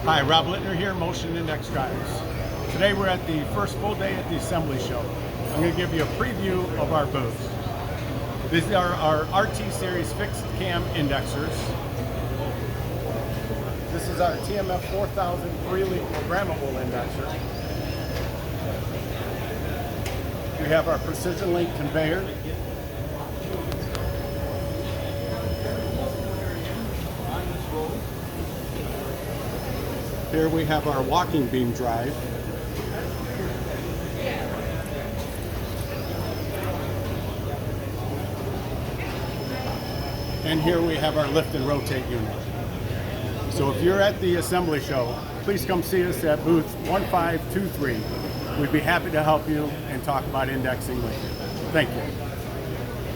Hi, Rob Littner here, Motion Index Drives. Today we're at the first full day at the assembly show. I'm going to give you a preview of our booth. These are our RT Series fixed cam indexers. This is our TMF 4000 freely programmable indexer. We have our Precision Link conveyor. Here we have our walking beam drive. And here we have our lift and rotate unit. So if you're at the assembly show, please come see us at booth 1523. We'd be happy to help you and talk about indexing with you. Thank you.